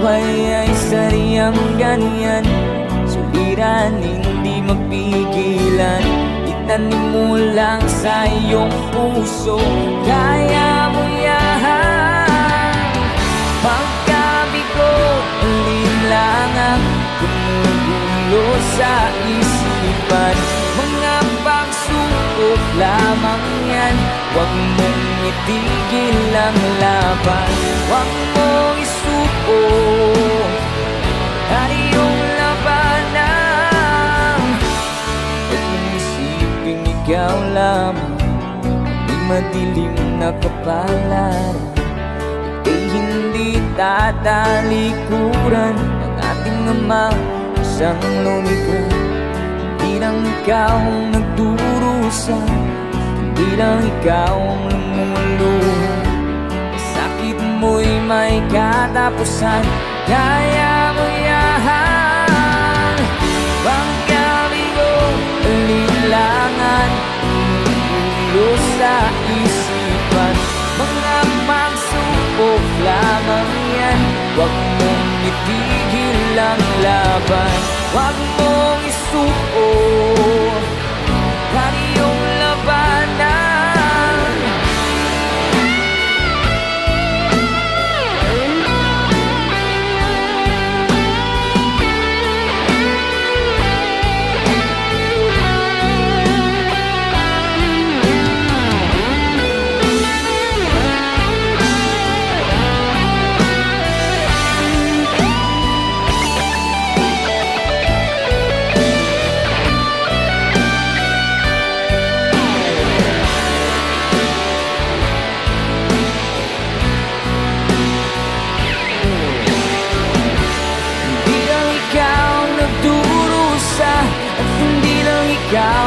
buhay ay saryang ganyan, suliran hindi mapigilan. Itanim mo lang sa iyong puso, kaya mo yan. Pagkabigo, alinlangan, gumugulo sa isipan. Mga pagsubok lamang yan, huwag mong itigil ang laban. Huwag mong isuko ang iyong labanan. Huwag mong isipin ikaw lamang di madilim na kapalaran. Ika'y hindi tatalikuran ng ating Ama, isang lumikha. Hindi lang ikaw ang nagdurusa, hindi lang ikaw ang lumuluha. Sakit mo'y may katapusan, kaya mo yan. Pagkabigo, alinlangan, gumugulo sa isipan. Mga pagsubok lamang yan, huwag mong itigil ang laban. Huwag mong isuko ang iyong labanan. Ikaw